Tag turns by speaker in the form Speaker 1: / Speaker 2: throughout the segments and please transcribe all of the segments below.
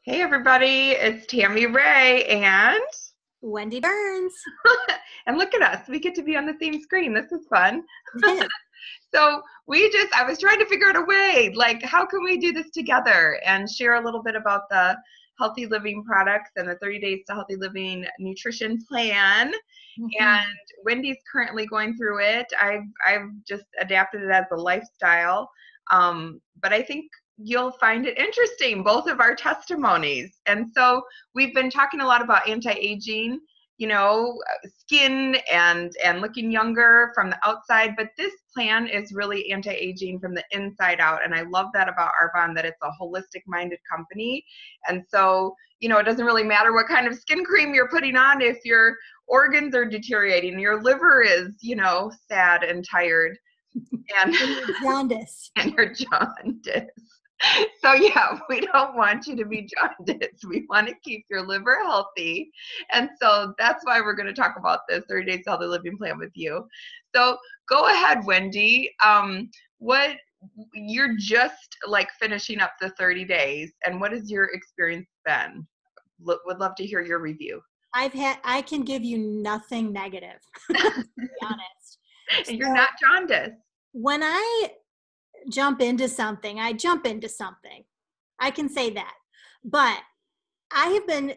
Speaker 1: Hey everybody, it's Tammy Ray and
Speaker 2: Wendy Burns.
Speaker 1: and look at us. We get to be on the same screen. This is fun. So I was trying to figure out a way, like how can we do this together and share a little bit about the healthy living products and the 30 days to healthy living nutrition plan. And Wendy's currently going through it. I've just adapted it as a lifestyle. But I think you'll find it interesting, both of our testimonies. And so we've been talking a lot about anti-aging, skin and looking younger from the outside, but this plan is really anti-aging from the inside out. And I love that about Arbonne, that it's a holistic minded company. And so, it doesn't really matter what kind of skin cream you're putting on if your organs are deteriorating, your liver is, sad and tired. And
Speaker 2: you're jaundiced.
Speaker 1: And you're jaundiced. So yeah, we don't want you to be jaundiced. We want to keep your liver healthy. And so that's why we're going to talk about this 30 Days Healthy Living Plan with you. So go ahead, Wendy. You're just like finishing up the 30 days, and what has your experience been? Would love to hear your review.
Speaker 2: I can give you nothing negative, to be honest.
Speaker 1: And you're not jaundiced.
Speaker 2: When I jump into something, I jump into something. I can say that. But I have been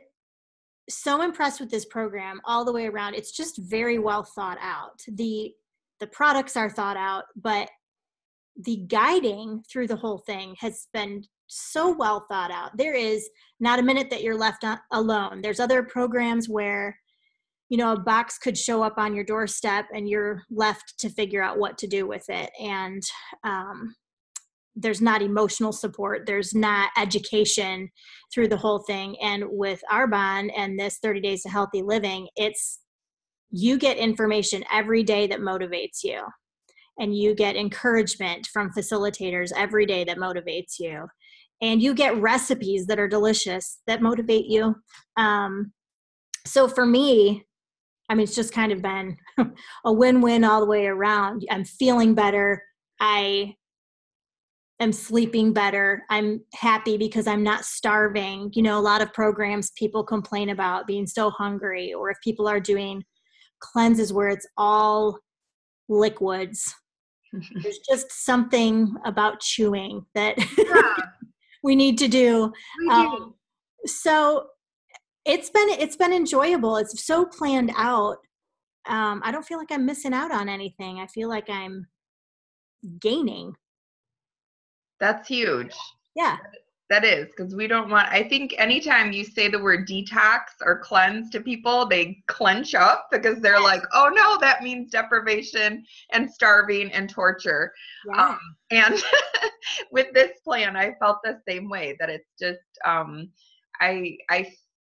Speaker 2: so impressed with this program all the way around. It's just very well thought out. The products are thought out, but the guiding through the whole thing has been so well thought out. There is not a minute that you're left alone. There's other programs where a box could show up on your doorstep and you're left to figure out what to do with it. And there's not emotional support. There's not education through the whole thing. And with Arbonne and this 30 Days to Healthy Living, you get information every day that motivates you. And you get encouragement from facilitators every day that motivates you. And you get recipes that are delicious that motivate you. So for me, it's just kind of been a win-win all the way around. I'm feeling better. I am sleeping better. I'm happy because I'm not starving. A lot of programs, people complain about being so hungry, or if people are doing cleanses where it's all liquids. There's just something about chewing that we need to do. So it's been enjoyable. It's so planned out. I don't feel like I'm missing out on anything. I feel like I'm gaining.
Speaker 1: That's huge.
Speaker 2: Yeah.
Speaker 1: That is, because we don't want, I think anytime you say the word detox or cleanse to people, they clench up because they're like, oh no, that means deprivation and starving and torture.
Speaker 2: Yeah.
Speaker 1: And with this plan, I felt the same way, that it's just,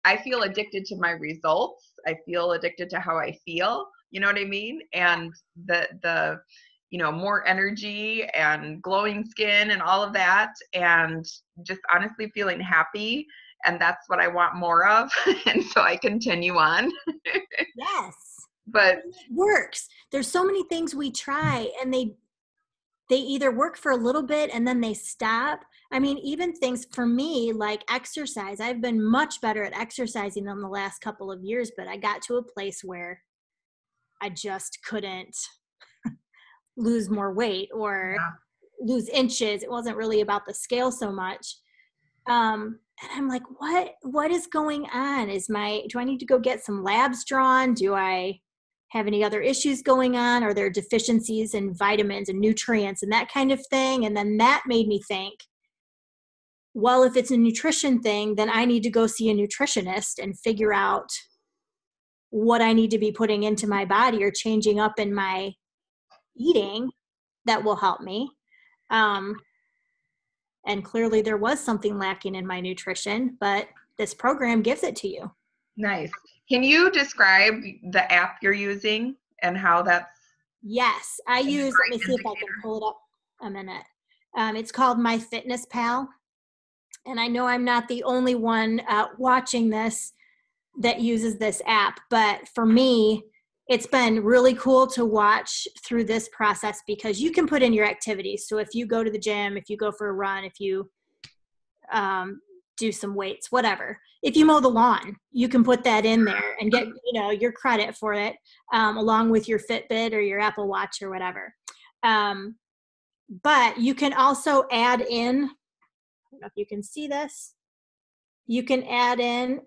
Speaker 1: I feel addicted to my results. I feel addicted to how I feel, you know what I mean? And the more energy and glowing skin and all of that, and just honestly feeling happy. And that's what I want more of. And so I continue on.
Speaker 2: Yes.
Speaker 1: But
Speaker 2: it works. There's so many things we try and they either work for a little bit and then they stop. Even things for me like exercise. I've been much better at exercising in the last couple of years, but I got to a place where I just couldn't lose more weight or lose inches. It wasn't really about the scale so much. And I'm like, what is going on? Do I need to go get some labs drawn? Do I have any other issues going on? Are there deficiencies in vitamins and nutrients and that kind of thing? And then that made me think, well, if it's a nutrition thing, then I need to go see a nutritionist and figure out what I need to be putting into my body or changing up in my eating that will help me. And clearly there was something lacking in my nutrition, but this program gives it to you.
Speaker 1: Nice. Can you describe the app you're using and how that's?
Speaker 2: Yes, I use, let me see if I can pull it up a minute. It's called MyFitnessPal. And I know I'm not the only one watching this that uses this app, but for me, it's been really cool to watch through this process because you can put in your activities. So if you go to the gym, if you go for a run, if you do some weights, whatever. If you mow the lawn, you can put that in there and get, your credit for it, along with your Fitbit or your Apple Watch or whatever. But you can also add in, I don't know if you can see this. You can add in,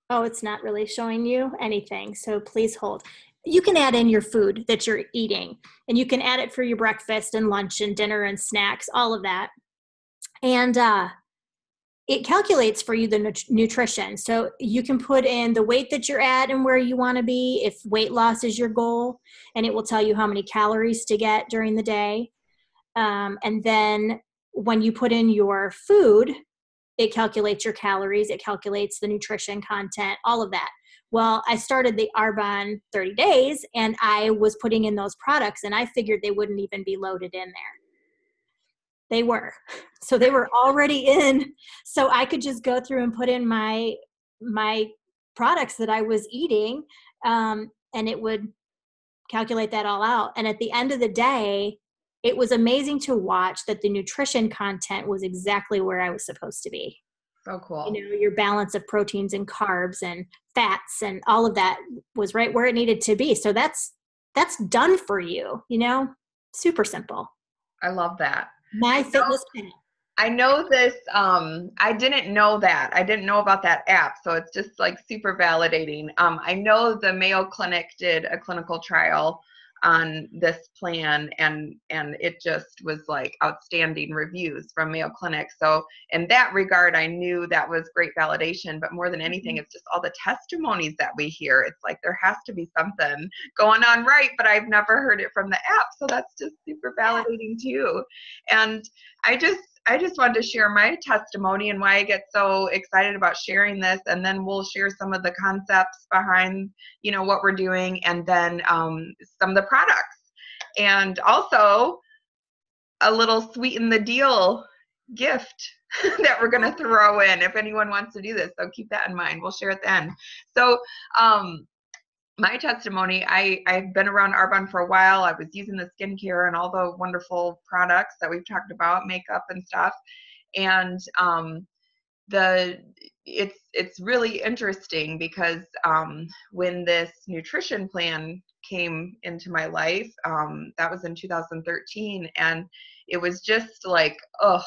Speaker 2: it's not really showing you anything, so please hold. You can add in your food that you're eating, and you can add it for your breakfast and lunch and dinner and snacks, all of that. And it calculates for you the nutrition. So you can put in the weight that you're at and where you want to be, if weight loss is your goal, and it will tell you how many calories to get during the day. And then when you put in your food, it calculates your calories, it calculates the nutrition content, all of that. Well, I started the Arbonne 30 days and I was putting in those products and I figured they wouldn't even be loaded in there. They were. So they were already in. So I could just go through and put in my products that I was eating, and it would calculate that all out. And at the end of the day, it was amazing to watch that the nutrition content was exactly where I was supposed to be.
Speaker 1: So cool.
Speaker 2: Your balance of proteins and carbs and fats and all of that was right where it needed to be. So that's done for you, super simple.
Speaker 1: I love that.
Speaker 2: MyFitnessPal.
Speaker 1: I know this, I didn't know that. I didn't know about that app, so it's just like super validating. I know the Mayo Clinic did a clinical trial on this plan, and it just was like outstanding reviews from Mayo Clinic. So in that regard, I knew that was great validation, but more than anything, it's just all the testimonies that we hear. It's like there has to be something going on right, but I've never heard it from the app. So that's just super validating too. And I just wanted to share my testimony and why I get so excited about sharing this. And then we'll share some of the concepts behind, what we're doing, and then some of the products. And also a little sweeten the deal gift that we're going to throw in if anyone wants to do this. So keep that in mind. We'll share at the end. So my testimony, I've been around Arbonne for a while. I was using the skincare and all the wonderful products that we've talked about, makeup and stuff. And it's really interesting because when this nutrition plan came into my life, that was in 2013, and it was just like a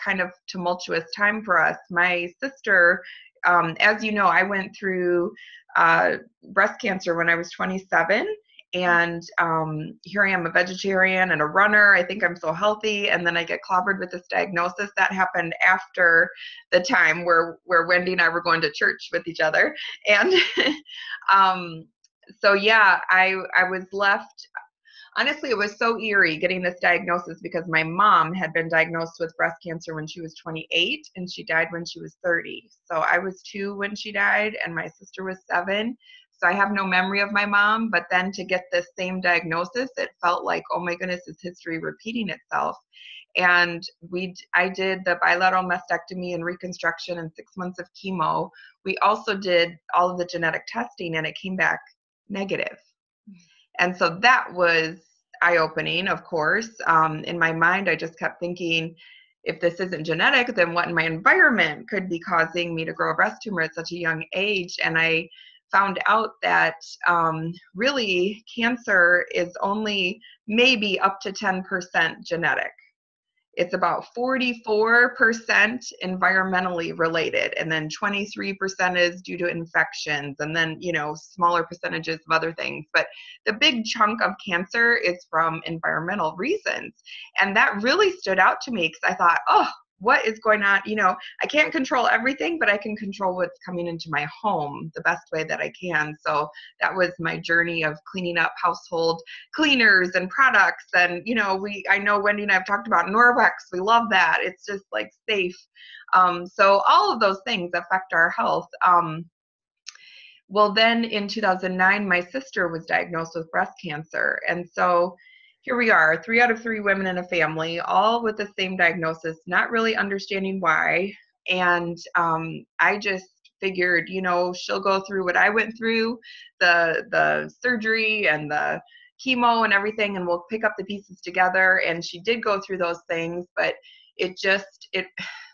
Speaker 1: kind of tumultuous time for us. My sister, as you know, I went through breast cancer when I was 27, and here I am, a vegetarian and a runner. I think I'm so healthy, and then I get clobbered with this diagnosis. That happened after the time where Wendy and I were going to church with each other, and so yeah, I was left. Honestly, it was so eerie getting this diagnosis because my mom had been diagnosed with breast cancer when she was 28 and she died when she was 30. So I was 2 when she died and my sister was 7. So I have no memory of my mom, but then to get this same diagnosis, it felt like, oh my goodness, is history repeating itself? And I did the bilateral mastectomy and reconstruction and 6 months of chemo. We also did all of the genetic testing and it came back negative. And so that was eye-opening, of course. In my mind, I just kept thinking, if this isn't genetic, then what in my environment could be causing me to grow a breast tumor at such a young age? And I found out that really cancer is only maybe up to 10% genetic. It's about 44% environmentally related, and then 23% is due to infections, and then, smaller percentages of other things. But the big chunk of cancer is from environmental reasons. And that really stood out to me because I thought, oh, what is going on? I can't control everything, but I can control what's coming into my home the best way that I can. So that was my journey of cleaning up household cleaners and products. And, I know Wendy and I have talked about Norwex. We love that. It's just like safe. So all of those things affect our health. Well, then in 2009, my sister was diagnosed with breast cancer. And so here we are, 3 out of 3 women in a family, all with the same diagnosis, not really understanding why. And I just figured, she'll go through what I went through, the surgery and the chemo and everything, and we'll pick up the pieces together. And she did go through those things, but it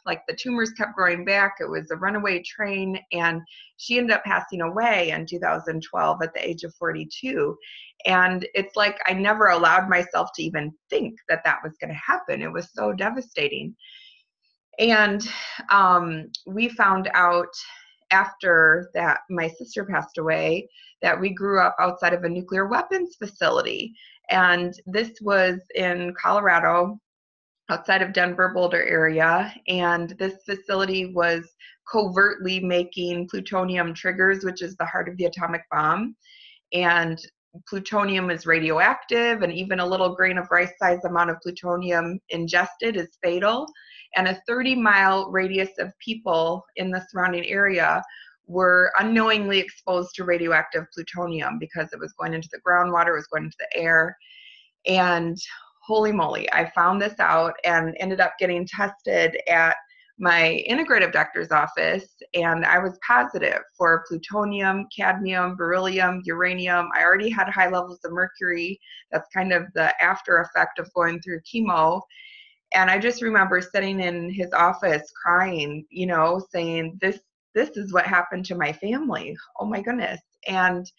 Speaker 1: like the tumors kept growing back. It was a runaway train, and she ended up passing away in 2012 at the age of 42. And it's like I never allowed myself to even think that that was going to happen. It was so devastating. And we found out after that my sister passed away that we grew up outside of a nuclear weapons facility. And this was in Colorado, outside of Denver, Boulder area. And this facility was covertly making plutonium triggers, which is the heart of the atomic bomb. And plutonium is radioactive, and even a little grain of rice-sized amount of plutonium ingested is fatal. And a 30-mile radius of people in the surrounding area were unknowingly exposed to radioactive plutonium because it was going into the groundwater, it was going into the air. And holy moly, I found this out and ended up getting tested at my integrative doctor's office, and I was positive for plutonium, cadmium, beryllium, uranium. I already had high levels of mercury. That's kind of the after effect of going through chemo. And I just remember sitting in his office crying, you know, saying, this is what happened to my family. Oh my goodness. And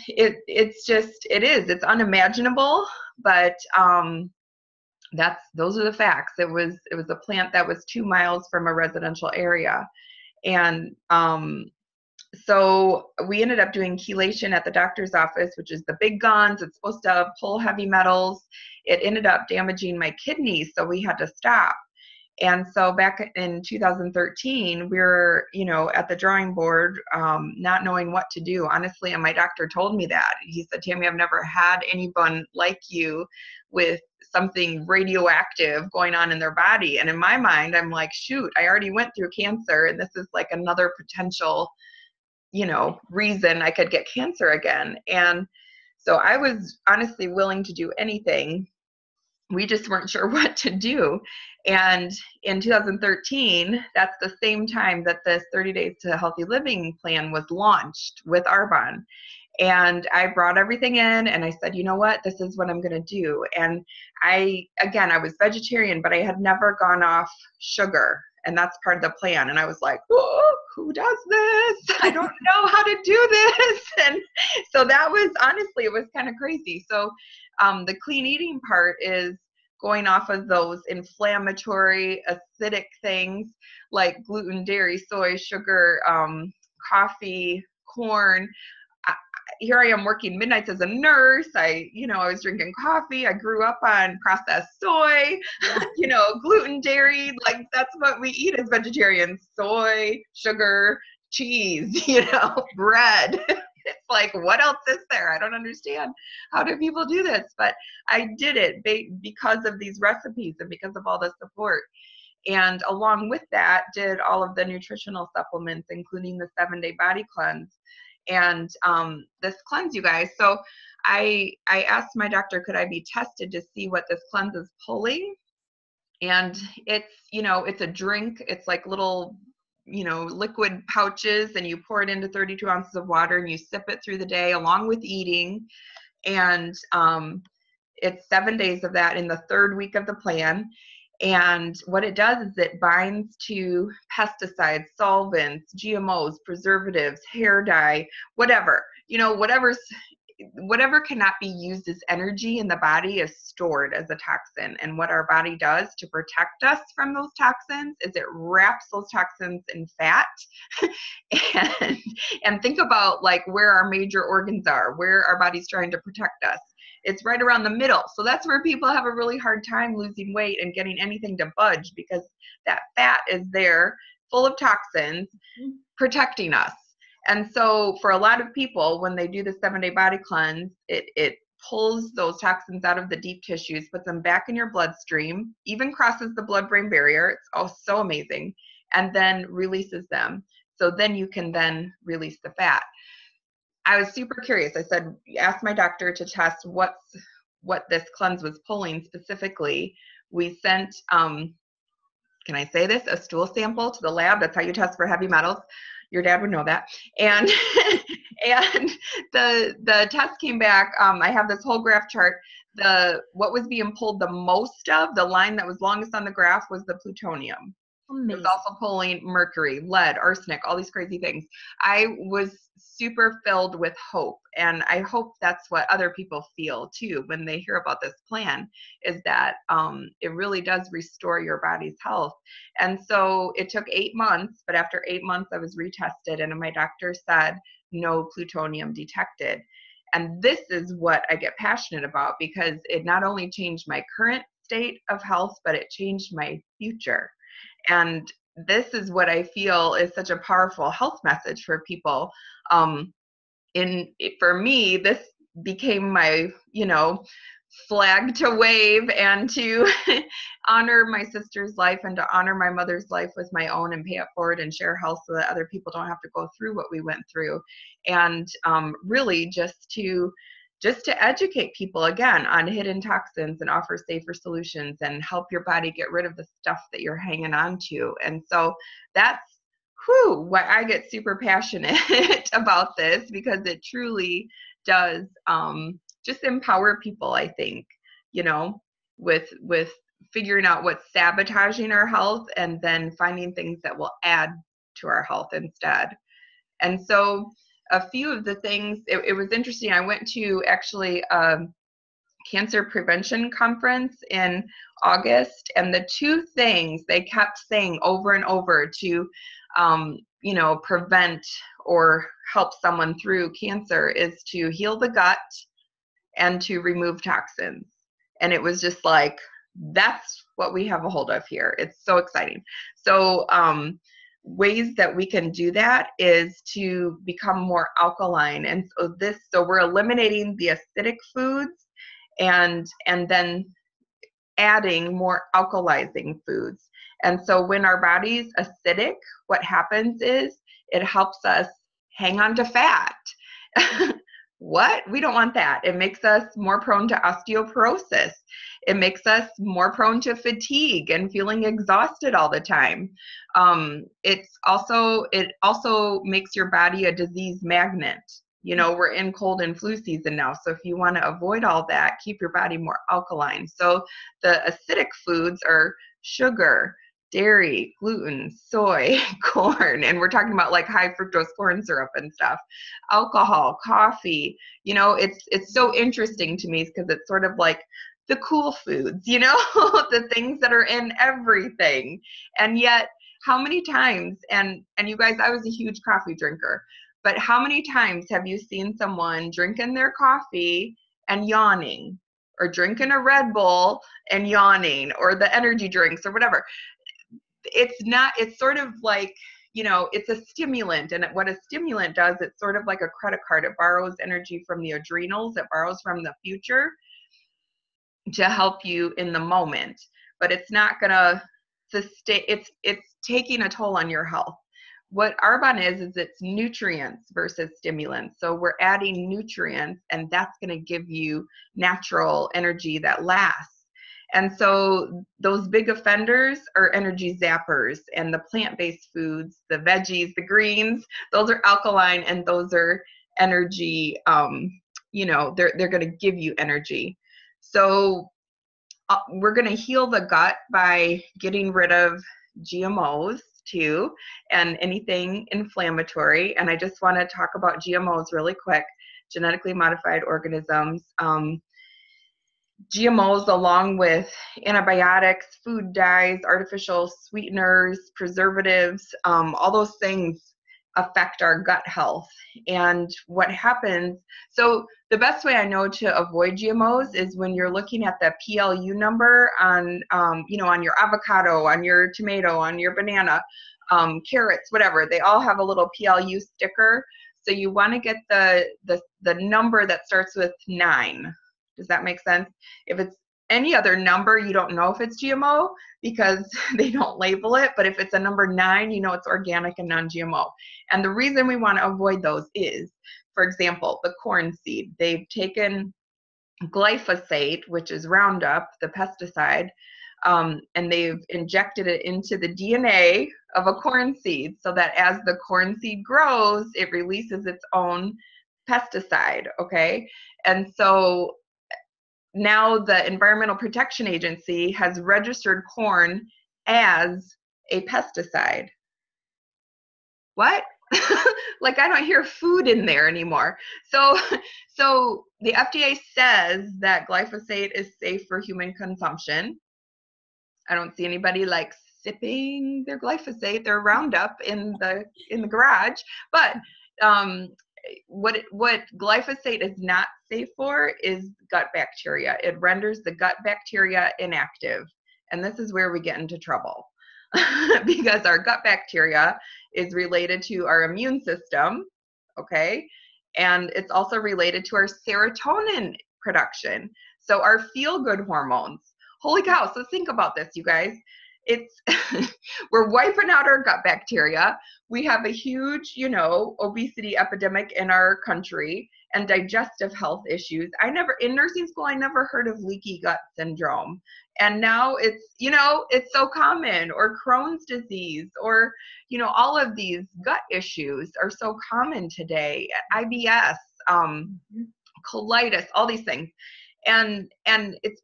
Speaker 1: it's unimaginable, but those are the facts. It was a plant that was 2 miles from a residential area. And so we ended up doing chelation at the doctor's office, which is the big guns. It's supposed to pull heavy metals. It ended up damaging my kidneys, so we had to stop. And so back in 2013, we were, you know, at the drawing board, not knowing what to do, honestly. And my doctor told me that. He said, Tammy, I've never had anyone like you with something radioactive going on in their body. And in my mind, I'm like, shoot, I already went through cancer, and this is like another potential, you know, reason I could get cancer again. And so I was honestly willing to do anything. We just weren't sure what to do. And in 2013, that's the same time that this 30 Days to Healthy Living plan was launched with Arbonne. And I brought everything in and I said, you know what, this is what I'm going to do. And I was vegetarian, but I had never gone off sugar. And that's part of the plan. And I was like, whoa, who does this? I don't know how to do this. And so that was, honestly, it was kind of crazy. So the clean eating part is going off of those inflammatory, acidic things like gluten, dairy, soy, sugar, coffee, corn. Here I am working midnights as a nurse. I was drinking coffee. I grew up on processed soy, gluten, dairy. Like that's what we eat as vegetarians: soy, sugar, cheese, bread. It's like, what else is there? I don't understand. How do people do this? But I did it because of these recipes and because of all the support. And along with that, did all of the nutritional supplements, including the 7-day body cleanse. And this cleanse, you guys. So I asked my doctor, could I be tested to see what this cleanse is pulling? And it's, it's a drink. It's like little, liquid pouches, and you pour it into 32 ounces of water and you sip it through the day along with eating. And it's 7 days of that in the 3rd week of the plan. And what it does is it binds to pesticides, solvents, GMOs, preservatives, hair dye, whatever, whatever cannot be used as energy in the body is stored as a toxin. And what our body does to protect us from those toxins is it wraps those toxins in fat. and think about like where our major organs are, where our body's trying to protect us. It's right around the middle. So that's where people have a really hard time losing weight and getting anything to budge, because that fat is there full of toxins protecting us. And so for a lot of people, when they do the 7-day body cleanse, it pulls those toxins out of the deep tissues, puts them back in your bloodstream, even crosses the blood-brain barrier. It's so amazing. And then releases them. So then you can then release the fat. I was super curious. I said, ask my doctor to test what this cleanse was pulling specifically. We sent, can I say this, a stool sample to the lab. That's how you test for heavy metals. Your dad would know that. And and the test came back. I have this whole graph chart. what was being pulled the most of, the line that was longest on the graph was the plutonium. It was
Speaker 2: Amazing.
Speaker 1: also pulling mercury, lead, arsenic, all these crazy things. I was super filled with hope, and I hope that's what other people feel too when they hear about this plan, is that it really does restore your body's health. And so it took 8 months, but after 8 months I was retested, and my doctor said no plutonium detected. And this is what I get passionate about, because it not only changed my current state of health, but it changed my future. And this is what I feel is such a powerful health message for people. For me, this became my, flag to wave and to honor my sister's life and to honor my mother's life with my own and pay it forward and share health so that other people don't have to go through what we went through. And really just to educate people again on hidden toxins and offer safer solutions and help your body get rid of the stuff that you're hanging on to. And so that's why I get super passionate about this, because it truly does just empower people, I think, with figuring out what's sabotaging our health and then finding things that will add to our health instead. And so a few of the things, it was interesting. I went to actually a cancer prevention conference in August, and the two things they kept saying over and over to, prevent or help someone through cancer is to heal the gut and to remove toxins. And it was just like, that's what we have a hold of here. It's so exciting. So ways that we can do that is to become more alkaline. And so we're eliminating the acidic foods and then adding more alkalizing foods. And so when our body's acidic, what happens is it helps us hang on to fat. What? We don't want that. It makes us more prone to osteoporosis. It makes us more prone to fatigue and feeling exhausted all the time. It also makes your body a disease magnet. We're in cold and flu season now. So if you want to avoid all that, keep your body more alkaline. So the acidic foods are sugar, dairy, gluten, soy, corn, and we're talking about like high fructose corn syrup and stuff, alcohol, coffee. It's so interesting to me because it's sort of like the cool foods, the things that are in everything. And yet, how many times, and you guys, I was a huge coffee drinker, but how many times have you seen someone drinking their coffee and yawning, or drinking a Red Bull and yawning, or the energy drinks or whatever? It's sort of like, it's a stimulant. And what a stimulant does, it's sort of like a credit card. It borrows energy from the adrenals. It borrows from the future to help you in the moment. But it's not going to sustain, it's taking a toll on your health. What Arbonne is it's nutrients versus stimulants. So we're adding nutrients, and that's going to give you natural energy that lasts. And so those big offenders are energy zappers, and the plant-based foods, the veggies, the greens, those are alkaline, and those are energy, they're going to give you energy. So we're going to heal the gut by getting rid of GMOs too, and anything inflammatory. And I just want to talk about GMOs really quick, genetically modified organisms. GMOs, along with antibiotics, food dyes, artificial sweeteners, preservatives, all those things affect our gut health. And what happens, so the best way I know to avoid GMOs is when you're looking at the PLU number on, on your avocado, on your tomato, on your banana, carrots, whatever, they all have a little PLU sticker. So you want to get the number that starts with 9. Does that make sense? If it's any other number, you don't know if it's GMO because they don't label it. But if it's a number 9, you know it's organic and non-GMO. And the reason we want to avoid those is, for example, the corn seed. They've taken glyphosate, which is Roundup, the pesticide, and they've injected it into the DNA of a corn seed so that as the corn seed grows, it releases its own pesticide, okay? And so now the Environmental Protection Agency has registered corn as a pesticide. What? Like, I don't hear food in there anymore. So the FDA says that glyphosate is safe for human consumption. I don't see anybody like sipping their glyphosate, their Roundup in the garage. But what glyphosate is not safe for is gut bacteria. It renders the gut bacteria inactive. And this is where we get into trouble because our gut bacteria is related to our immune system, okay? And it's also related to our serotonin production. So our feel-good hormones. Holy cow, so think about this, you guys. It's we're wiping out our gut bacteria. We have a huge, obesity epidemic in our country and digestive health issues. In nursing school, I never heard of leaky gut syndrome. And now it's so common, or Crohn's disease, or, all of these gut issues are so common today, IBS, colitis, all these things. And it's,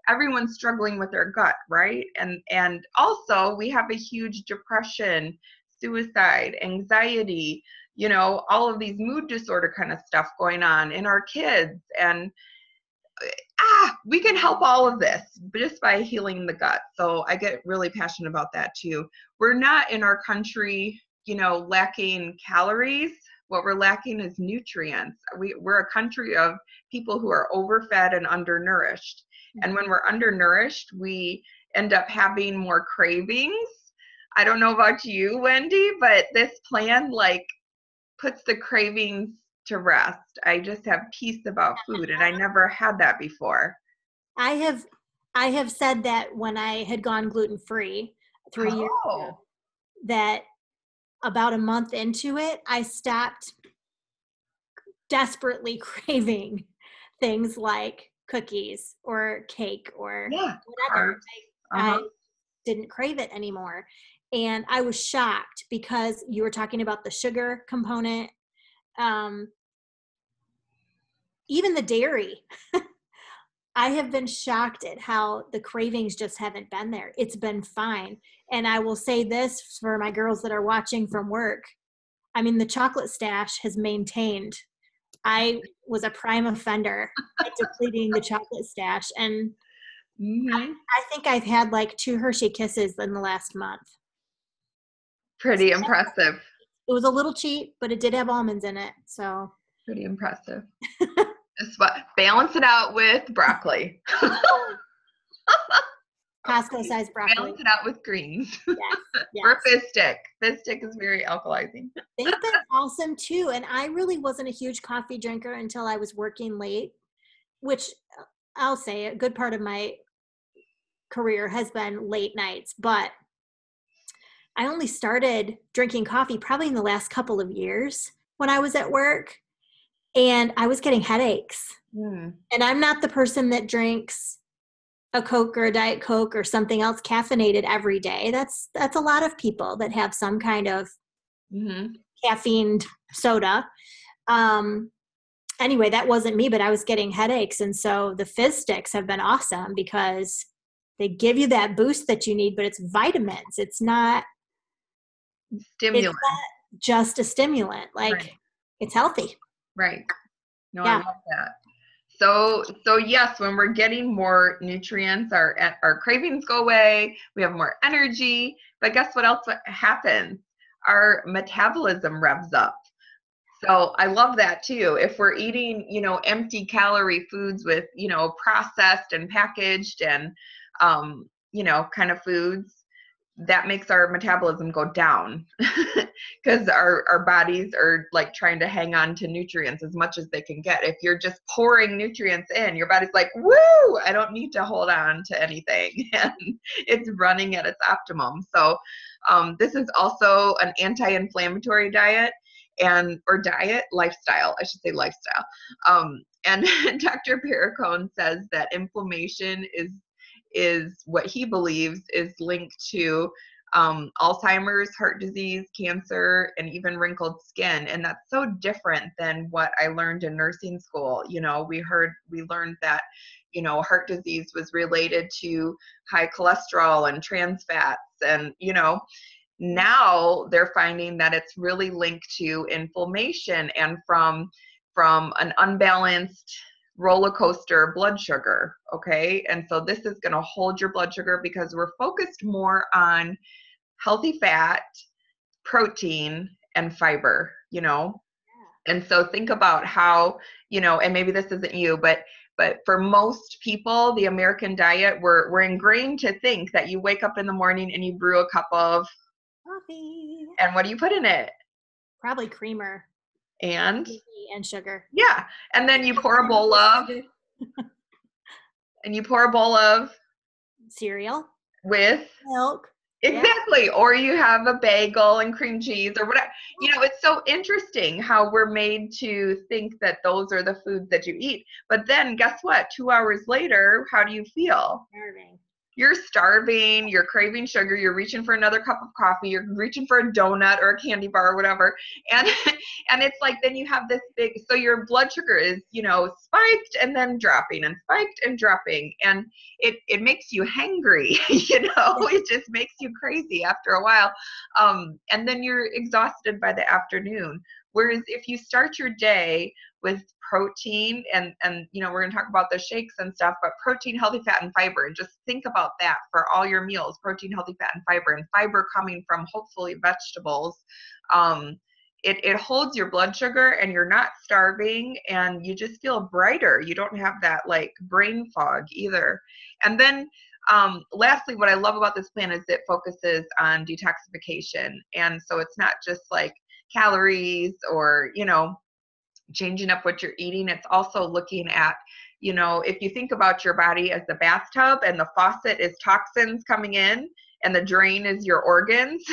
Speaker 1: everyone's struggling with their gut, right? And also we have a huge depression, suicide, anxiety, all of these mood disorder kind of stuff going on in our kids. And we can help all of this just by healing the gut. So I get really passionate about that too. We're not in our country, lacking calories. What we're lacking is nutrients. We're a country of people who are overfed and undernourished. And when we're undernourished, we end up having more cravings. I don't know about you, Wendy, but this plan puts the cravings to rest. I just have peace about food, and I never had that before.
Speaker 2: I have said that when I had gone gluten-free 3 years ago, that about a month into it, I stopped desperately craving things like cookies or cake or whatever. I didn't crave it anymore. And I was shocked because you were talking about the sugar component. Even the dairy. I have been shocked at how the cravings just haven't been there. It's been fine. And I will say this for my girls that are watching from work. I mean, the chocolate stash has maintained. I was a prime offender at depleting the chocolate stash. And I think I've had 2 Hershey Kisses in the last month.
Speaker 1: Pretty impressive.
Speaker 2: It was a little cheap, but it did have almonds in it. So
Speaker 1: pretty impressive. Just balance it out with broccoli.
Speaker 2: Costco-sized broccoli.
Speaker 1: Balance it out with greens.
Speaker 2: Yes.
Speaker 1: Or fish stick. Fish stick is very alkalizing.
Speaker 2: They've been awesome too. And I really wasn't a huge coffee drinker until I was working late, which I'll say a good part of my career has been late nights. But I only started drinking coffee probably in the last couple of years when I was at work. And I was getting headaches. And I'm not the person that drinks a Coke or a Diet Coke or something else caffeinated every day. That's a lot of people that have some kind of caffeined soda. Anyway, that wasn't me, but I was getting headaches. And so the Fizz Sticks have been awesome because they give you that boost that you need, but it's vitamins. It's not
Speaker 1: stimulant.
Speaker 2: It's not just a stimulant. It's healthy.
Speaker 1: Right. No, I love that. So yes, when we're getting more nutrients, our cravings go away. We have more energy. But guess what else happens? Our metabolism revs up. So I love that too. If we're eating, empty calorie foods with, processed and packaged and, kind of foods, that makes our metabolism go down because our bodies are trying to hang on to nutrients as much as they can get. If you're just pouring nutrients in, your body's like, woo, I don't need to hold on to anything. And it's running at its optimum. So this is also an anti-inflammatory diet lifestyle. I should say lifestyle. And Dr. Perricone says that inflammation is what he believes is linked to Alzheimer's, heart disease, cancer, and even wrinkled skin. And that's so different than what I learned in nursing school. You know, we learned that, you know, heart disease was related to high cholesterol and trans fats. And, you know, now they're finding that it's really linked to inflammation and from an unbalanced roller coaster blood sugar. Okay. And so this is going to hold your blood sugar because we're focused more on healthy fat, protein, and fiber, you know? And so think about how, you know, and maybe this isn't you, but for most people, the American diet, we're ingrained to think that you wake up in the morning and you brew a cup of
Speaker 2: coffee.
Speaker 1: And what do you put in it?
Speaker 2: Probably creamer.
Speaker 1: And
Speaker 2: sugar.
Speaker 1: Yeah. And then you pour a bowl of
Speaker 2: cereal
Speaker 1: with
Speaker 2: milk.
Speaker 1: Exactly. Yeah. Or you have a bagel and cream cheese or whatever. You know, it's so interesting how we're made to think that those are the foods that you eat. But then guess what? 2 hours later, how do you feel?
Speaker 2: Starving.
Speaker 1: You're starving, you're craving sugar, you're reaching for another cup of coffee, you're reaching for a donut or a candy bar or whatever. And it's like, then you have this big, so your blood sugar is, you know, spiked and then dropping and spiked and dropping. And it makes you hangry, you know, it just makes you crazy after a while. And then you're exhausted by the afternoon. Whereas if you start your day with protein and you know, we're going to talk about the shakes and stuff, but protein, healthy fat, and fiber, and just think about that for all your meals: protein, healthy fat, and fiber coming from hopefully vegetables. It holds your blood sugar and you're not starving and you just feel brighter. You don't have that like brain fog either. And then lastly, what I love about this plan is it focuses on detoxification. And so it's not just like calories or, you know, changing up what you're eating. It's also looking at, you know, if you think about your body as the bathtub and the faucet is toxins coming in and the drain is your organs,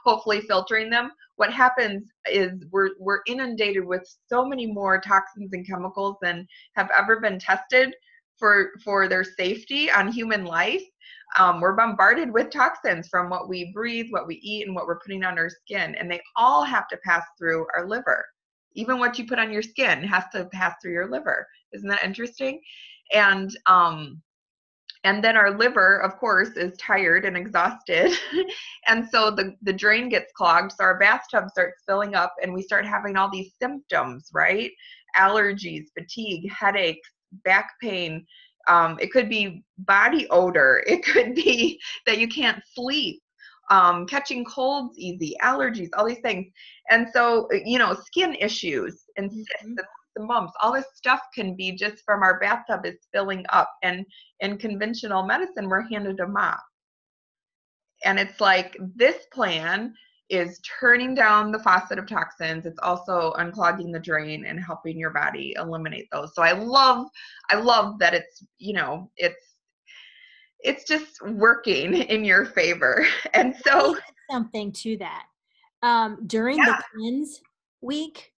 Speaker 1: hopefully filtering them, what happens is we're inundated with so many more toxins and chemicals than have ever been tested for their safety on human life. We're bombarded with toxins from what we breathe, what we eat, and what we're putting on our skin, and they all have to pass through our liver. Even what you put on your skin has to pass through your liver. Isn't that interesting? And then our liver, of course, is tired and exhausted. And so the drain gets clogged. So our bathtub starts filling up and we start having all these symptoms, right? Allergies, fatigue, headaches, back pain. It could be body odor. It could be that you can't sleep. Catching colds easy, allergies, all these things. And so, you know, skin issues and cysts and the bumps, all this stuff can be just from our bathtub is filling up. And in conventional medicine, we're handed a mop. And it's like this plan is turning down the faucet of toxins. It's also unclogging the drain and helping your body eliminate those. So I love that it's, you know, it's just working in your favor. And so
Speaker 2: something to that. During the cleanse week.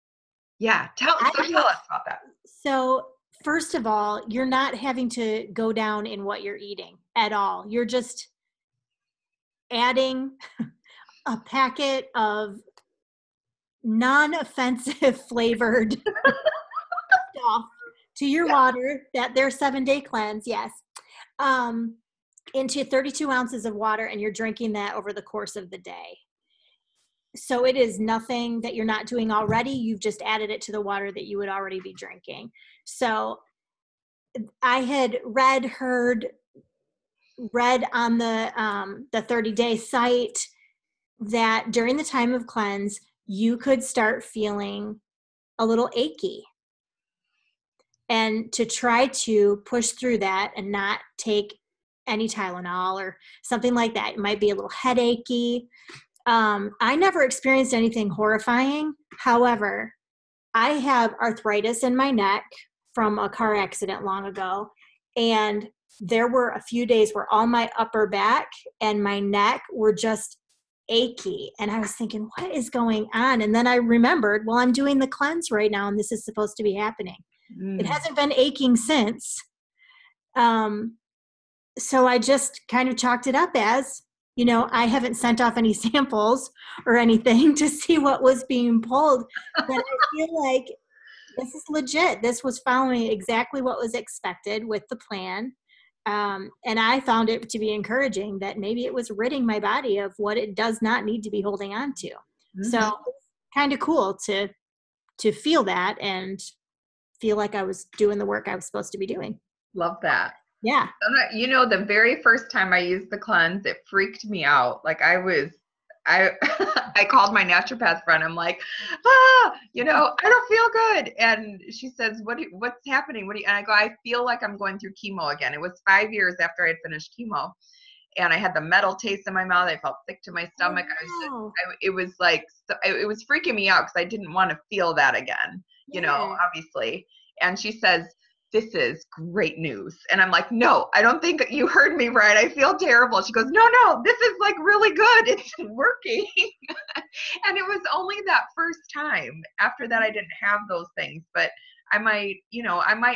Speaker 1: Yeah. Tell us about that.
Speaker 2: So first of all, you're not having to go down in what you're eating at all. You're just adding a packet of non-offensive flavored stuff to your water, that their 7-day cleanse. Yes. Into 32 ounces of water, and you're drinking that over the course of the day. So it is nothing that you're not doing already. You've just added it to the water that you would already be drinking. So I had read on the 30-day site that during the time of cleanse, you could start feeling a little achy. And to try to push through that and not take any Tylenol or something like that, it might be a little headachy. I never experienced anything horrifying. However, I have arthritis in my neck from a car accident long ago. And there were a few days where all my upper back and my neck were just achy. And I was thinking, what is going on? And then I remembered, well, I'm doing the cleanse right now, and this is supposed to be happening. It hasn't been aching since. So I just kind of chalked it up as I haven't sent off any samples or anything to see what was being pulled, but I feel like this is legit. This was following exactly what was expected with the plan. And I found it to be encouraging that maybe it was ridding my body of what it does not need to be holding on to. Mm-hmm. So it's kind of cool to feel that and feel like I was doing the work I was supposed to be doing.
Speaker 1: Love that.
Speaker 2: Yeah.
Speaker 1: The very first time I used the cleanse, it freaked me out. Like I called my naturopath friend. I'm like, I don't feel good. And she says, what's happening? And I go, I feel like I'm going through chemo again. It was 5 years after I had finished chemo. And I had the metal taste in my mouth. I felt sick to my stomach.
Speaker 2: Oh, wow.
Speaker 1: It was freaking me out because I didn't want to feel that again, obviously. And she says, this is great news. And I'm like, no, I don't think you heard me right. I feel terrible. She goes, no, this is like really good. It's working. And it was only that first time. After that, I didn't have those things, but I might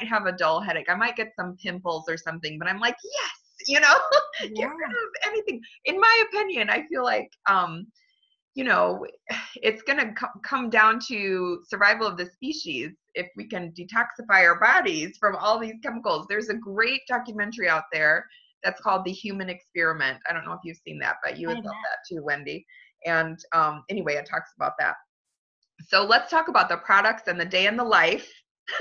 Speaker 1: have a dull headache. I might get some pimples or something, but I'm like, yes, get rid of anything. In my opinion, I feel like, it's going to come down to survival of the species if we can detoxify our bodies from all these chemicals. There's a great documentary out there that's called The Human Experiment. I don't know if you've seen that, but you would love that too, Wendy. And anyway, it talks about that. So let's talk about the products and the day in the life.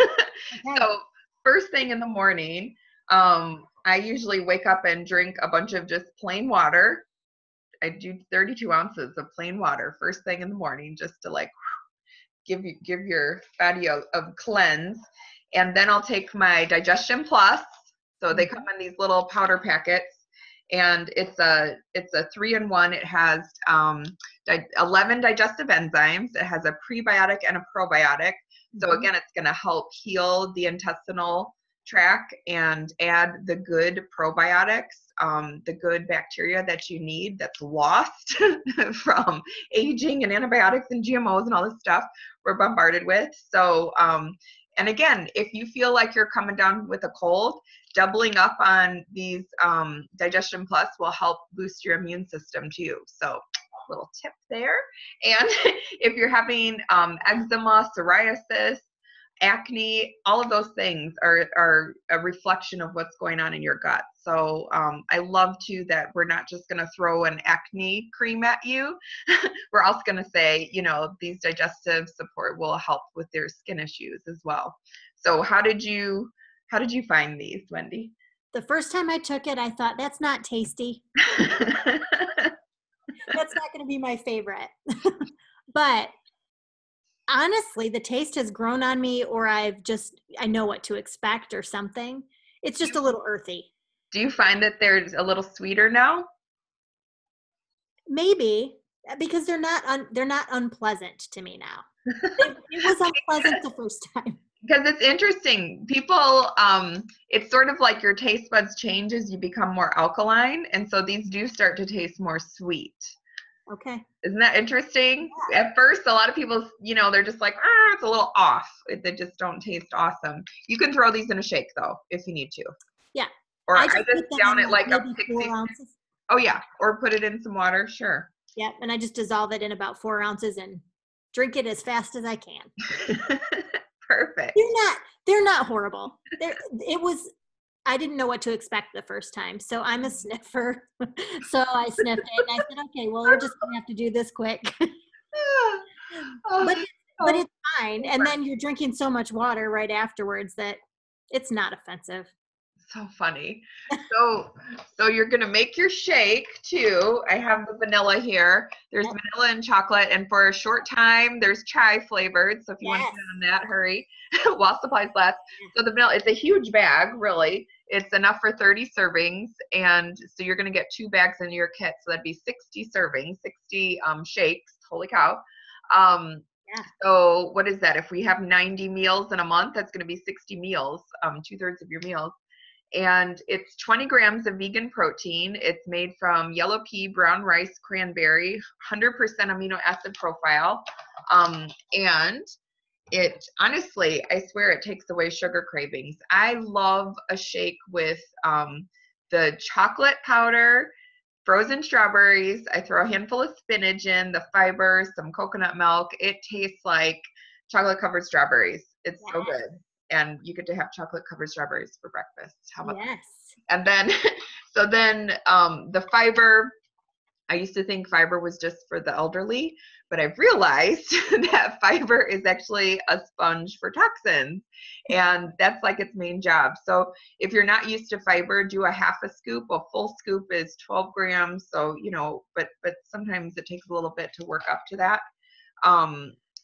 Speaker 1: Okay. So first thing in the morning, I usually wake up and drink a bunch of just plain water. I do 32 ounces of plain water first thing in the morning, just to like give your body a cleanse. And then I'll take my Digestion Plus. So they come in these little powder packets, and it's a 3-in-1. It has 11 digestive enzymes. It has a prebiotic and a probiotic. So again, it's going to help heal the intestinal tract and add the good probiotics, the good bacteria that you need that's lost from aging and antibiotics and GMOs and all this stuff we're bombarded with. So, and again, if you feel like you're coming down with a cold, doubling up on these Digestion Plus will help boost your immune system too. So little tip there. And if you're having eczema, psoriasis, acne, all of those things are a reflection of what's going on in your gut. So I love too that we're not just going to throw an acne cream at you. We're also going to say, these digestive support will help with their skin issues as well. So how did you find these, Wendy?
Speaker 2: The first time I took it, I thought, that's not tasty. That's not going to be my favorite. But honestly, the taste has grown on me, or I know what to expect or something. It's just a little earthy.
Speaker 1: Do you find that they're a little sweeter now?
Speaker 2: Maybe, because they're not unpleasant to me now. It was unpleasant the first time.
Speaker 1: Because it's interesting. People, it's sort of like your taste buds change as you become more alkaline. And so these do start to taste more sweet.
Speaker 2: Okay.
Speaker 1: Isn't that interesting? Yeah. At first, a lot of people, they're just like, it's a little off. They just don't taste awesome. You can throw these in a shake, though, if you need to.
Speaker 2: Yeah.
Speaker 1: Or I just down it like a 4 ounces. Oh, yeah. Or put it in some water. Sure.
Speaker 2: Yeah. And I just dissolve it in about 4 ounces and drink it as fast as I can.
Speaker 1: Perfect.
Speaker 2: They're not horrible. I didn't know what to expect the first time. So I'm a sniffer. So I sniffed it and I said, okay, well, we're just going to have to do this quick. But it's fine. And then you're drinking so much water right afterwards that it's not offensive.
Speaker 1: So funny. So you're going to make your shake too. I have the vanilla here. There's vanilla and chocolate. And for a short time, there's chai flavored. So if you want to get on that, hurry while supplies last. So the vanilla, it's a huge bag, really. It's enough for 30 servings. And so you're going to get 2 bags in your kit. So that'd be 60 servings, 60 shakes. Holy cow. So what is that? If we have 90 meals in a month, that's going to be 60 meals, 2/3 of your meals. And it's 20 grams of vegan protein. It's made from yellow pea, brown rice, cranberry, 100% amino acid profile. And it, honestly, I swear it takes away sugar cravings. I love a shake with the chocolate powder frozen strawberries. I throw a handful of spinach in, the fiber, some coconut milk. It tastes like chocolate covered strawberries. It's so
Speaker 2: Yes.
Speaker 1: good. And you get to have chocolate covered strawberries for breakfast. How about that?
Speaker 2: Yes.
Speaker 1: And then, so then the fiber, I used to think fiber was just for the elderly, but I've realized that fiber is actually a sponge for toxins, and that's like its main job. So if you're not used to fiber, do a half a scoop. A full scoop is 12 grams. So, you know, but sometimes it takes a little bit to work up to that.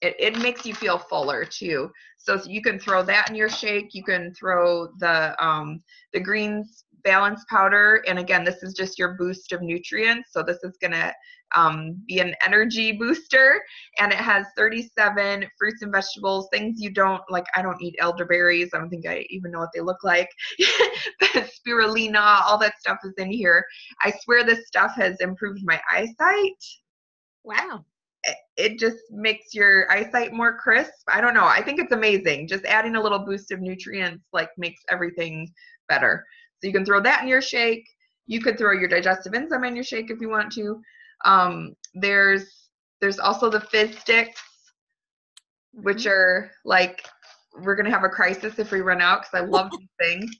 Speaker 1: It makes you feel fuller too. So you can throw that in your shake. You can throw the greens balance powder, and again, this is just your boost of nutrients. So this is gonna be an energy booster, and it has 37 fruits and vegetables, things you don't like. I don't eat elderberries. I don't think I even know what they look like. But spirulina, all that stuff is in here. I swear this stuff has improved my eyesight.
Speaker 2: Wow.
Speaker 1: It just makes your eyesight more crisp. I don't know. I think it's amazing. Just adding a little boost of nutrients like makes everything better. So you can throw that in your shake. You could throw your digestive enzyme in your shake if you want to. There's also the fizz sticks, which are like, we're gonna have a crisis if we run out because I love these things.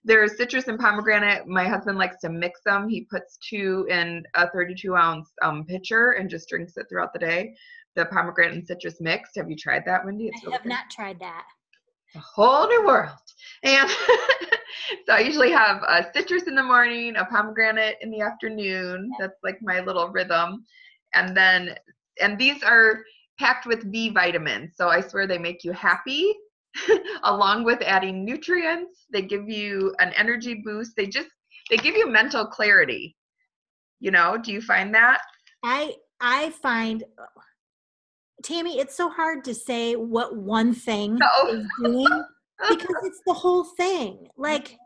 Speaker 1: There's citrus and pomegranate. My husband likes to mix them. He puts 2 in a 32-ounce pitcher and just drinks it throughout the day. The pomegranate and citrus mixed. Have you tried that, Wendy? It's
Speaker 2: I
Speaker 1: really
Speaker 2: have
Speaker 1: good.
Speaker 2: not tried that.
Speaker 1: A whole new world. And so I usually have a citrus in the morning, a pomegranate in the afternoon. That's like my little rhythm. And these are packed with B vitamins. So I swear they make you happy. Along with adding nutrients, they give you an energy boost. They give you mental clarity. You know, do you find that?
Speaker 2: I find, Tammy, it's so hard to say what one thing is doing because it's the whole thing. Like,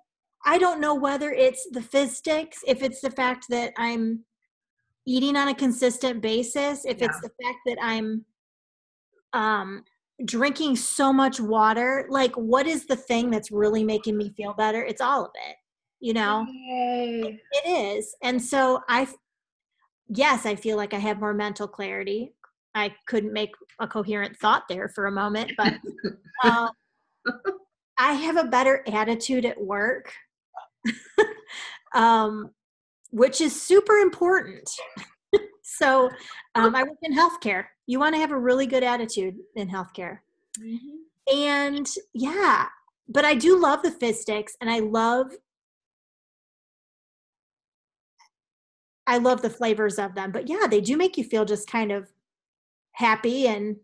Speaker 2: I don't know whether it's the fizz sticks, if it's the fact that I'm eating on a consistent basis, if it's the fact that I'm drinking so much water. Like, what is the thing that's really making me feel better? It's all of it, you know?
Speaker 1: Yay.
Speaker 2: It is. And so yes, I feel like I have more mental clarity. I couldn't make a coherent thought there for a moment, but I have a better attitude at work, which is super important. So I work in healthcare. You want to have a really good attitude in healthcare. Mm-hmm. And yeah, but I do love the fizz sticks, and I love the flavors of them. But yeah, they do make you feel just kind of happy and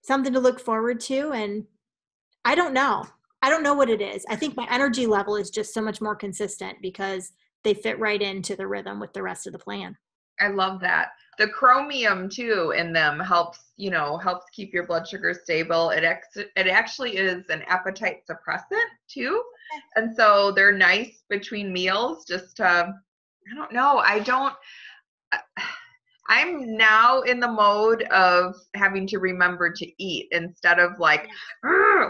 Speaker 2: something to look forward to. And I don't know what it is. I think my energy level is just so much more consistent because they fit right into the rhythm with the rest of the plan.
Speaker 1: I love that. The chromium too in them helps keep your blood sugar stable. It actually is an appetite suppressant too. And so they're nice between meals just to, I don't know. I'm now in the mode of having to remember to eat instead of like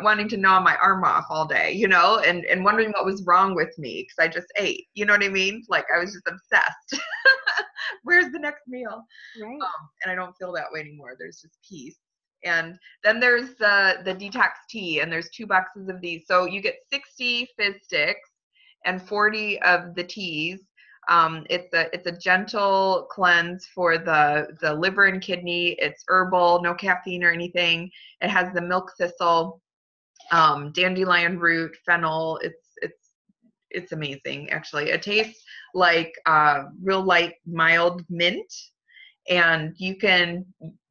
Speaker 1: wanting to gnaw my arm off all day, you know, and wondering what was wrong with me because I just ate. You know what I mean? Like I was just obsessed. Where's the next meal?
Speaker 2: Right.
Speaker 1: And I don't feel that way anymore. There's just peace. And then there's the detox tea, and there's 2 boxes of these. So you get 60 fizz sticks and 40 of the teas. It's a gentle cleanse for the liver and kidney. It's herbal, no caffeine or anything. It has the milk thistle, dandelion root, fennel. It's amazing, actually. It tastes like real light, mild mint, and you can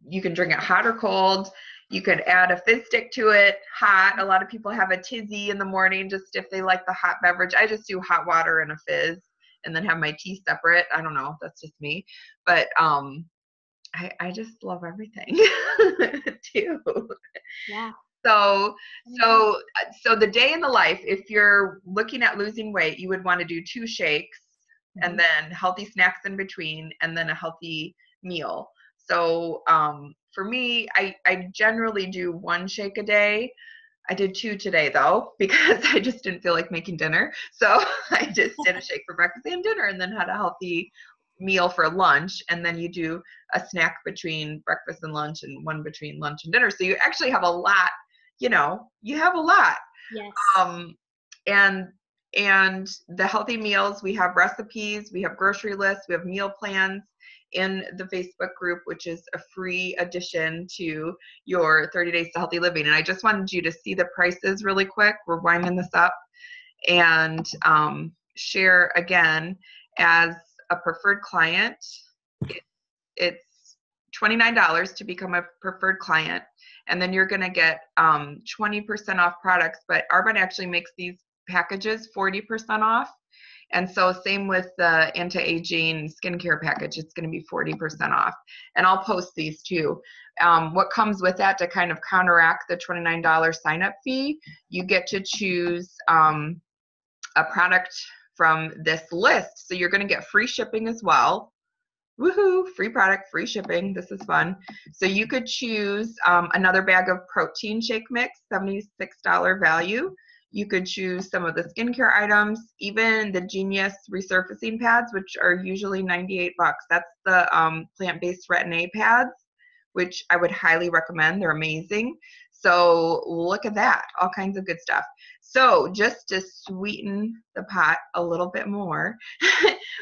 Speaker 1: drink it hot or cold. You could add a fizz stick to it, hot. A lot of people have a tizzy in the morning, just if they like the hot beverage. I just do hot water and a fizz, and then have my tea separate. I don't know. That's just me. But I just love everything too.
Speaker 2: Yeah.
Speaker 1: So the day in the life, if you're looking at losing weight, you would want to do 2 shakes and then healthy snacks in between, and then a healthy meal. So for me, I generally do 1 shake a day. I did 2 today though, because I just didn't feel like making dinner. So I just did a shake for breakfast and dinner and then had a healthy meal for lunch. And then you do a snack between breakfast and lunch and one between lunch and dinner. So you actually have a lot, you have a lot.
Speaker 2: Yes.
Speaker 1: And the healthy meals, we have recipes, we have grocery lists, we have meal plans in the Facebook group, which is a free addition to your 30 Days to Healthy Living. And I just wanted you to see the prices really quick. We're winding this up, and share again, as a preferred client, it's $29 to become a preferred client. And then you're going to get 20% off products, but Arbonne actually makes these packages 40% off. And so same with the anti-aging skincare package, it's going to be 40% off. And I'll post these too. What comes with that to kind of counteract the $29 sign-up fee, you get to choose a product from this list. So you're going to get free shipping as well. Woohoo, free product, free shipping. This is fun. So you could choose another bag of protein shake mix, $76 value. You could choose some of the skincare items, even the Genius resurfacing pads, which are usually $98. That's the plant-based retin-A pads, which I would highly recommend. They're amazing. So look at that, all kinds of good stuff. So just to sweeten the pot a little bit more,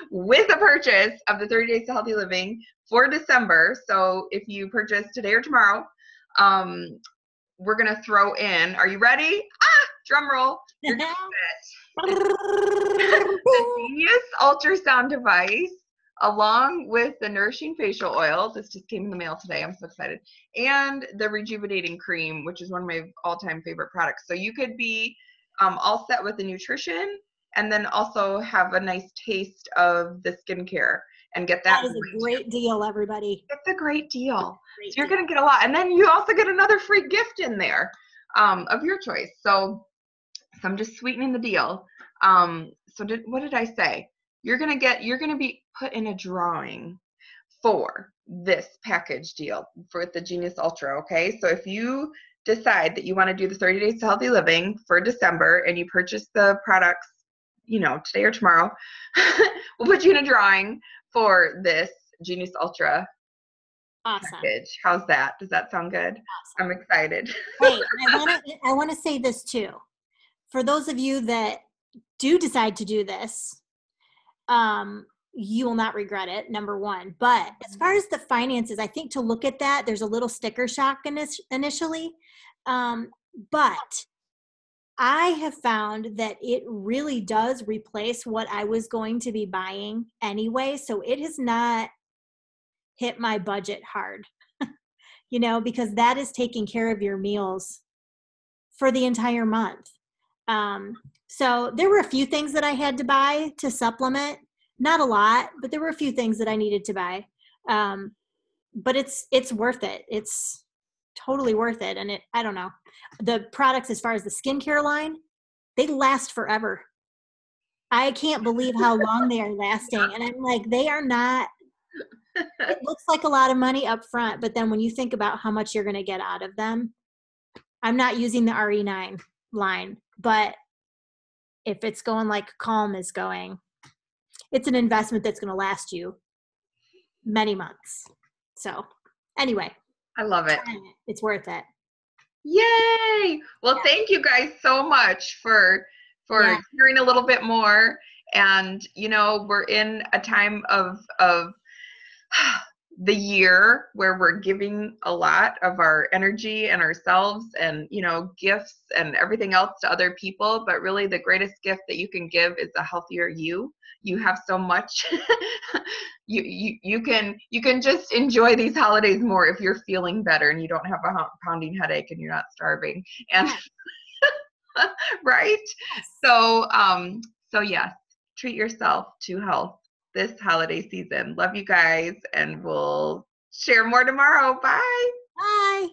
Speaker 1: with a purchase of the 30 Days to Healthy Living for December, so if you purchase today or tomorrow, we're going to throw in, are you ready? Drum roll. You're going to get the Genius ultrasound device along with the nourishing facial oil. This just came in the mail today. I'm so excited. And the rejuvenating cream, which is one of my all-time favorite products. So you could be all set with the nutrition and then also have a nice taste of the skincare and get that.
Speaker 2: That is a great deal, everybody.
Speaker 1: It's a great deal. So you're going to get a lot. And then you also get another free gift in there of your choice. So I'm just sweetening the deal. What did I say? You're going to be put in a drawing for this package deal for the Genius Ultra. Okay. So if you decide that you want to do the 30 Days to Healthy Living for December and you purchase the products, today or tomorrow, we'll put you in a drawing for this Genius Ultra package. How's that? Does that sound good? Awesome. I'm excited.
Speaker 2: Hey, I want to say this too. For those of you that do decide to do this, you will not regret it, number one. But as far as the finances, I think to look at that, there's a little sticker shock initially. But I have found that it really does replace what I was going to be buying anyway. So it has not hit my budget hard, because that is taking care of your meals for the entire month. So there were a few things that I had to buy to supplement, not a lot, but there were a few things that I needed to buy. But it's worth it. It's totally worth it. And I don't know, the products, as far as the skincare line, they last forever. I can't believe how long they are lasting. And I'm like, they are not, it looks like a lot of money up front, but then when you think about how much you're going to get out of them, I'm not using the RE9 line, but if it's going like Calm is going, it's an investment that's going to last you many months. So anyway,
Speaker 1: I love it.
Speaker 2: It's worth it.
Speaker 1: Yay. Well, thank you guys so much for hearing a little bit more. And, we're in a time of the year where we're giving a lot of our energy and ourselves and, gifts and everything else to other people. But really the greatest gift that you can give is a healthier you. You have so much. you can just enjoy these holidays more if you're feeling better and you don't have a pounding headache and you're not starving. And right? So yes, treat yourself to health this holiday season. Love you guys, and we'll share more tomorrow. Bye.
Speaker 2: Bye.